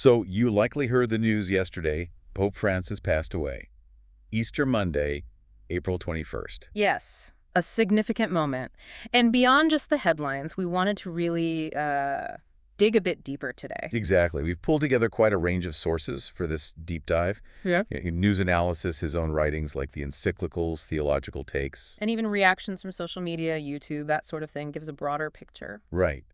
So you likely heard the news yesterday. Pope Francis passed away. Easter Monday, April 21st. Yes, a significant moment. And beyond just the headlines, we wanted to really dig a bit deeper today. Exactly. We've pulled together quite a range of sources for this deep dive. Yeah. News analysis, his own writings like the encyclicals, theological takes. And even reactions from social media, YouTube, that sort of thing gives a broader picture. Right.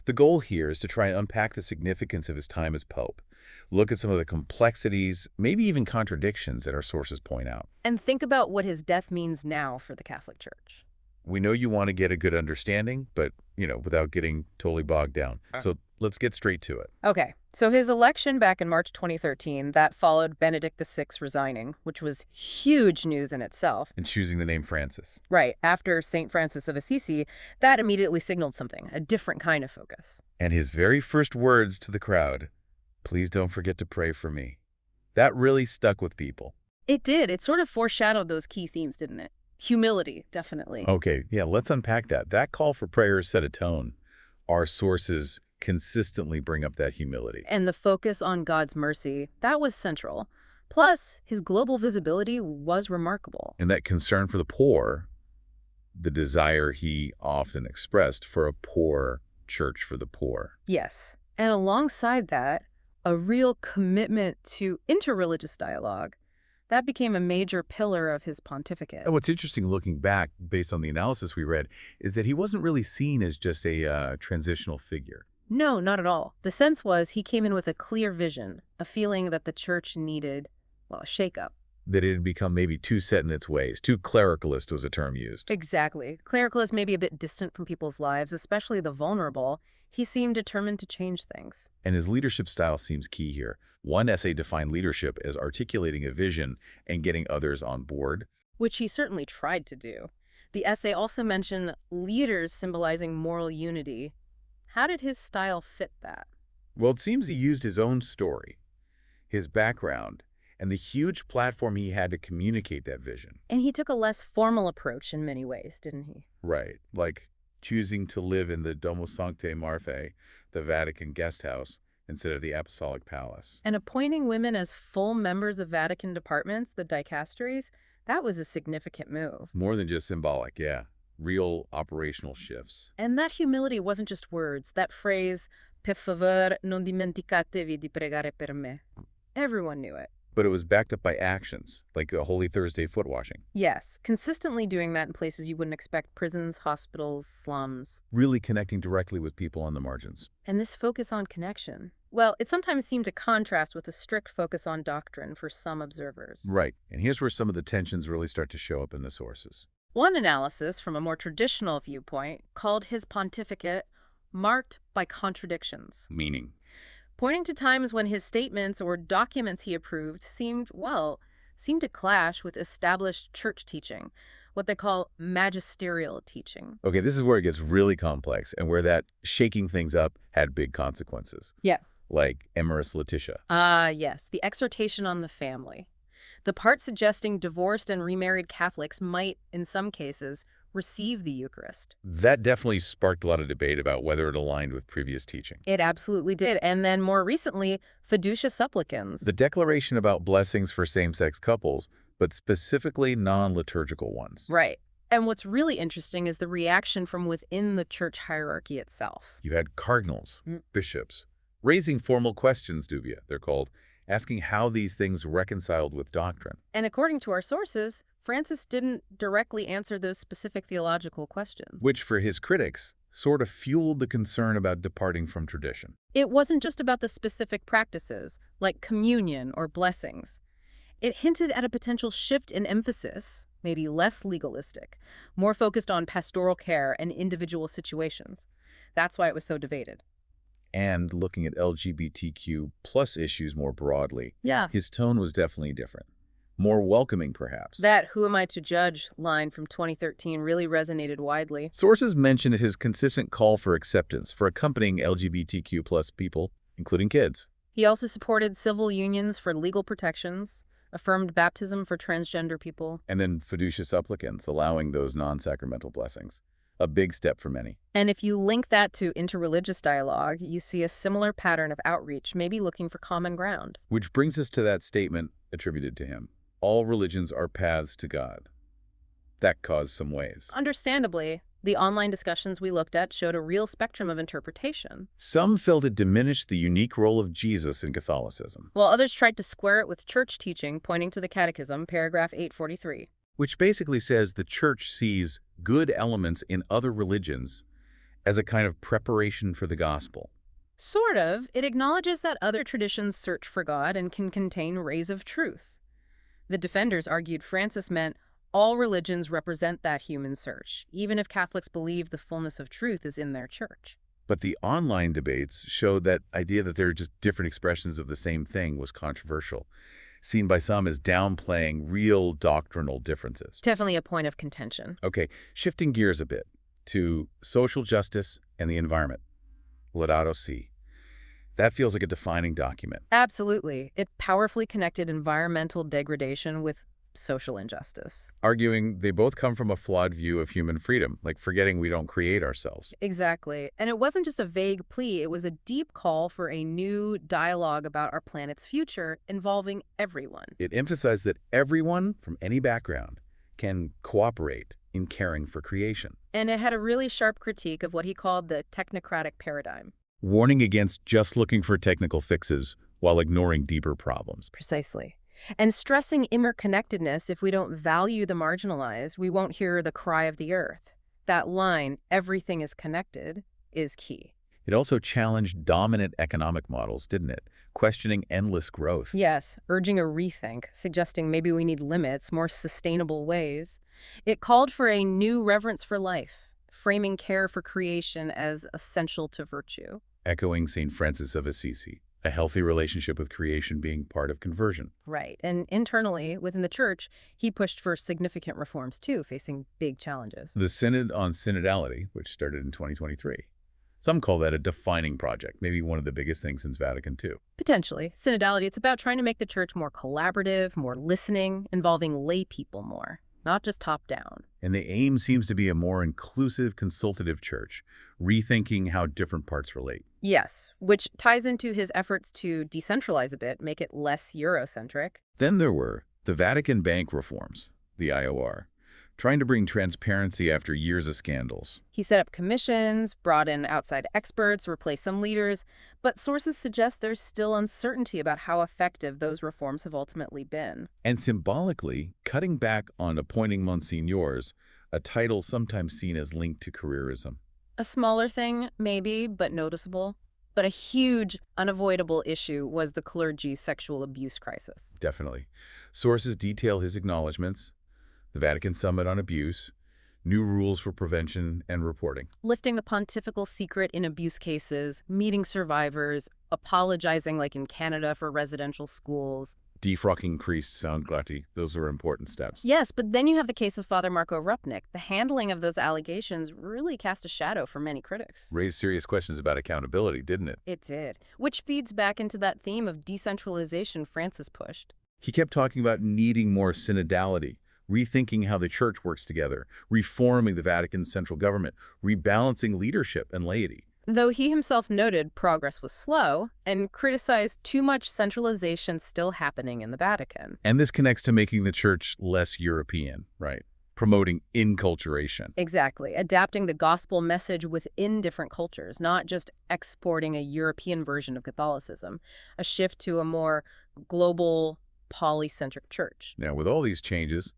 The goal here is to try and unpack the significance of his time as Pope. Look at some of the complexities, maybe even contradictions that our sources point out. And think about what his death means now for the Catholic Church. We know you want to get a good understanding, but, without getting totally bogged down. So let's get straight to it. Okay, so his election back in March 2013, that followed Benedict VI resigning, which was huge news in itself. And choosing the name Francis. Right, after St. Francis of Assisi, that immediately signaled something, a different kind of focus. And his very first words to the crowd, "Please don't forget to pray for me." That really stuck with people. It did. It sort of foreshadowed those key themes, didn't it? Humility, definitely. Okay, yeah, let's unpack that. That call for prayer set a tone. Our sources consistently bring up that humility. And the focus on God's mercy, that was central. Plus, his global visibility was remarkable. And that concern for the poor, the desire he often expressed for a poor church for the poor. Yes. And alongside that, a real commitment to interreligious dialogue. That became a major pillar of his pontificate. And what's interesting looking back, based on the analysis we read, is that he wasn't really seen as just a transitional figure. No, not at all. The sense was he came in with a clear vision, a feeling that the church needed, well, a shakeup. That it had become maybe too set in its ways. Too clericalist was a term used. Exactly. Clericalism may be a bit distant from people's lives, especially the vulnerable. He seemed determined to change things. And his leadership style seems key here. One essay defined leadership as articulating a vision and getting others on board. Which he certainly tried to do. The essay also mentioned leaders symbolizing moral unity. How did his style fit that? Well, it seems he used his own story, his background, and the huge platform he had to communicate that vision. And he took a less formal approach in many ways, didn't he? Right, like choosing to live in the Domus Sanctae Marthae, the Vatican guest house, instead of the Apostolic Palace. And appointing women as full members of Vatican departments, the dicasteries, that was a significant move. More than just symbolic, yeah. Real operational shifts. And that humility wasn't just words. That phrase, per favor non dimenticatevi di pregare per me. Everyone knew it. But it was backed up by actions, like a Holy Thursday foot washing. Yes, consistently doing that in places you wouldn't expect: prisons, hospitals, slums. Really connecting directly with people on the margins. And this focus on connection, well, it sometimes seemed to contrast with a strict focus on doctrine for some observers. Right, and here's where some of the tensions really start to show up in the sources. One analysis, from a more traditional viewpoint, called his pontificate marked by contradictions. Meaning? Pointing to times when his statements or documents he approved seemed to clash with established church teaching, what they call magisterial teaching. Okay, this is where it gets really complex and where that shaking things up had big consequences. Yeah. Like Emorus Laetitia. Yes, the exhortation on the family. The part suggesting divorced and remarried Catholics might, in some cases, receive the Eucharist. That definitely sparked a lot of debate about whether it aligned with previous teaching. It absolutely did. And then more recently, fiducia supplicans. The declaration about blessings for same-sex couples, but specifically non-liturgical ones. Right. And what's really interesting is the reaction from within the church hierarchy itself. You had cardinals, bishops, raising formal questions, dubia, they're called, asking how these things reconciled with doctrine. And according to our sources, Francis didn't directly answer those specific theological questions. Which, for his critics, sort of fueled the concern about departing from tradition. It wasn't just about the specific practices, like communion or blessings. It hinted at a potential shift in emphasis, maybe less legalistic, more focused on pastoral care and individual situations. That's why it was so debated. And looking at LGBTQ plus issues more broadly, Yeah. his tone was definitely different. More welcoming, perhaps. That "who am I to judge" line from 2013 really resonated widely. Sources mentioned his consistent call for acceptance for accompanying LGBTQ plus people, including kids. He also supported civil unions for legal protections, affirmed baptism for transgender people. And then fiducia supplicans, allowing those non-sacramental blessings. A big step for many. And if you link that to interreligious dialogue, you see a similar pattern of outreach, maybe looking for common ground. Which brings us to that statement attributed to him. All religions are paths to God. That caused some waves. Understandably, the online discussions we looked at showed a real spectrum of interpretation, Some felt it diminished the unique role of Jesus in Catholicism, while others tried to square it with church teaching, pointing to the Catechism, paragraph 843. which basically says the church sees good elements in other religions as a kind of preparation for the gospel. Sort of, it acknowledges that other traditions search for God and can contain rays of truth. The defenders argued Francis meant all religions represent that human search, even if Catholics believe the fullness of truth is in their church. But the online debates showed that idea that they're just different expressions of the same thing was controversial, seen by some as downplaying real doctrinal differences. Definitely a point of contention. Okay, shifting gears a bit to social justice and the environment. Laudato Si. That feels like a defining document. Absolutely. It powerfully connected environmental degradation with social injustice. Arguing they both come from a flawed view of human freedom, like forgetting we don't create ourselves. Exactly. And it wasn't just a vague plea, it was a deep call for a new dialogue about our planet's future involving everyone. It emphasized that everyone from any background can cooperate in caring for creation, And it had a really sharp critique of what he called the technocratic paradigm. warning against just looking for technical fixes while ignoring deeper problems. Precisely. And stressing interconnectedness. If we don't value the marginalized, we won't hear the cry of the earth. That line, everything is connected, is key. It also challenged dominant economic models, didn't it? Questioning endless growth. Yes, urging a rethink, suggesting maybe we need limits, more sustainable ways. It called for a new reverence for life, framing care for creation as essential to virtue. Echoing St. Francis of Assisi, a healthy relationship with creation being part of conversion. Right. And internally, within the church, he pushed for significant reforms too, facing big challenges. The Synod on Synodality, which started in 2023. Some call that a defining project, maybe one of the biggest things since Vatican II. Potentially. Synodality, it's about trying to make the church more collaborative, more listening, involving lay people more, not just top down. And the aim seems to be a more inclusive, consultative church, rethinking how different parts relate. Yes, which ties into his efforts to decentralize a bit, make it less Eurocentric. Then there were the Vatican Bank reforms, the IOR, trying to bring transparency after years of scandals. He set up commissions, brought in outside experts, replaced some leaders, but sources suggest there's still uncertainty about how effective those reforms have ultimately been. And symbolically, cutting back on appointing monsignors, a title sometimes seen as linked to careerism. A smaller thing, maybe, but noticeable. But a huge, unavoidable issue was the clergy's sexual abuse crisis. Definitely. Sources detail his acknowledgments, the Vatican Summit on Abuse, new rules for prevention and reporting. Lifting the pontifical secret in abuse cases, meeting survivors, apologizing like in Canada for residential schools. Defrocking priests found guilty. Those are important steps. Yes, but then you have the case of Father Marco Rupnik. The handling of those allegations really cast a shadow for many critics. Raised serious questions about accountability, didn't it? It did, which feeds back into that theme of decentralization Francis pushed. He kept talking about needing more synodality, rethinking how the church works together, reforming the Vatican's central government, rebalancing leadership and laity. Though he himself noted progress was slow and criticized too much centralization still happening in the Vatican. And this connects to making the church less European, right? Promoting inculturation. Exactly, adapting the gospel message within different cultures, not just exporting a European version of Catholicism, a shift to a more global, polycentric church. Now, with all these changes,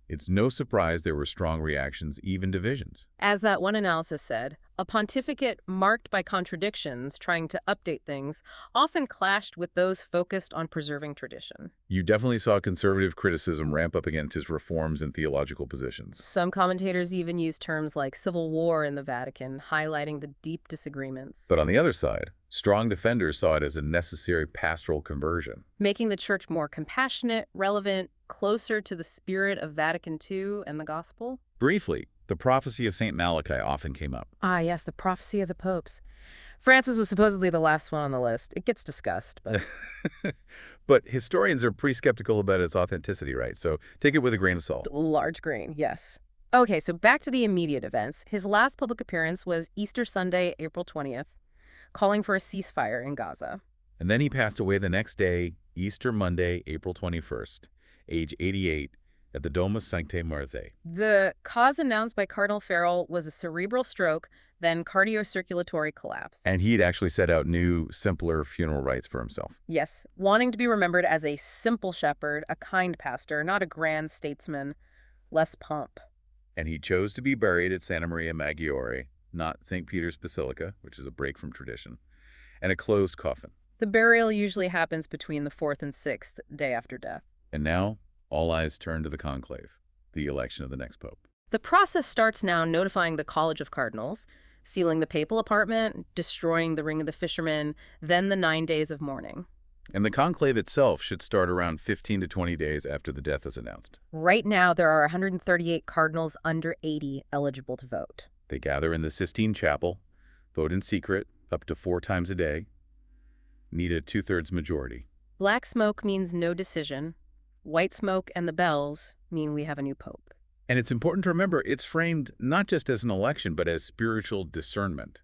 it's no surprise there were strong reactions, even divisions. As that one analysis said, a pontificate marked by contradictions, trying to update things, often clashed with those focused on preserving tradition. You definitely saw conservative criticism ramp up against his reforms and theological positions. Some commentators even use terms like civil war in the Vatican, highlighting the deep disagreements, But on the other side, strong defenders saw it as a necessary pastoral conversion. making the church more compassionate, relevant, closer to the spirit of Vatican II and the gospel. Briefly, the prophecy of St. Malachi often came up. Ah, yes, the prophecy of the popes. Francis was supposedly the last one on the list. It gets discussed, but But historians are pretty skeptical about its authenticity, right? So take it with a grain of salt. large grain, yes. Okay, so back to the immediate events. His last public appearance was Easter Sunday, April 20th, calling for a ceasefire in Gaza. And then he passed away the next day, Easter Monday, April 21st, age 88, at the Domus Sanctae Marthae. The cause announced by Cardinal Farrell was a cerebral stroke, then cardiocirculatory collapse. And he'd actually set out new, simpler funeral rites for himself. Yes, wanting to be remembered as a simple shepherd, a kind pastor, not a grand statesman, less pomp. And he chose to be buried at Santa Maria Maggiore, not St. Peter's Basilica, which is a break from tradition, and a closed coffin. The burial usually happens between the 4th and 6th day after death. And now, all eyes turn to the conclave, the election of the next pope. The process starts now notifying the College of Cardinals, sealing the papal apartment, destroying the Ring of the Fishermen, then the 9 days of mourning. And the conclave itself should start around 15 to 20 days after the death is announced. Right now, there are 138 cardinals under 80 eligible to vote. They gather in the Sistine Chapel, vote in secret up to 4 times a day, need a 2/3 majority. Black smoke means no decision. White smoke and the bells mean we have a new pope. And it's important to remember it's framed not just as an election, but as spiritual discernment,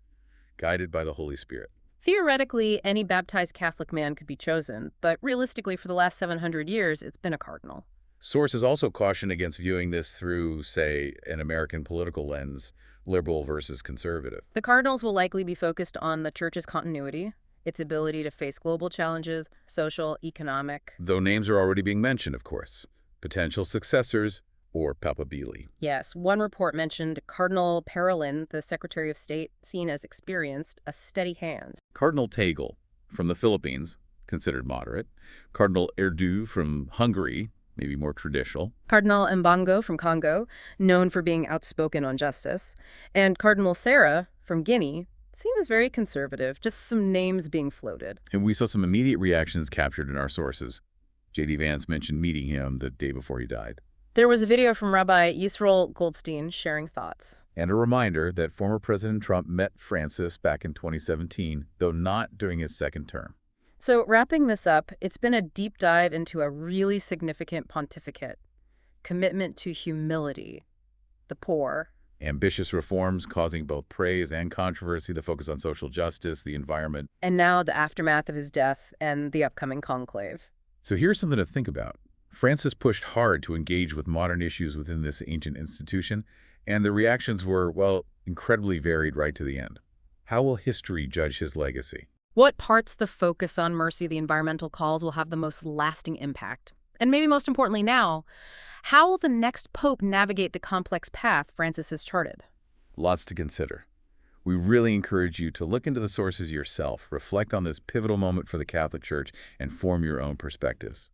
guided by the Holy Spirit. Theoretically, any baptized Catholic man could be chosen, but realistically, for the last 700 years, it's been a cardinal. Sources also caution against viewing this through, say, an American political lens, liberal versus conservative. The cardinals will likely be focused on the church's continuity, its ability to face global challenges, social, economic. Though names are already being mentioned, of course. Potential successors or papabili. Yes, one report mentioned Cardinal Parolin, the Secretary of State, seen as experienced, a steady hand. Cardinal Tagle from the Philippines, considered moderate. Cardinal Erdu from Hungary, maybe more traditional. Cardinal Mbango from Congo, known for being outspoken on justice. And Cardinal Sarah from Guinea seems very conservative, just some names being floated. And we saw some immediate reactions captured in our sources. J.D. Vance mentioned meeting him the day before he died. There was a video from Rabbi Yisrael Goldstein sharing thoughts. And a reminder that former President Trump met Francis back in 2017, though not during his second term. So wrapping this up, it's been a deep dive into a really significant pontificate. Commitment to humility, the poor. Ambitious reforms causing both praise and controversy, the focus on social justice, the environment. And now the aftermath of his death and the upcoming conclave. So here's something to think about. Francis pushed hard to engage with modern issues within this ancient institution, and the reactions were, well, incredibly varied right to the end. How will history judge his legacy? What parts the focus on mercy, the environmental calls, will have the most lasting impact? And maybe most importantly now, how will the next pope navigate the complex path Francis has charted? Lots to consider. We really encourage you to look into the sources yourself, reflect on this pivotal moment for the Catholic Church, and form your own perspectives.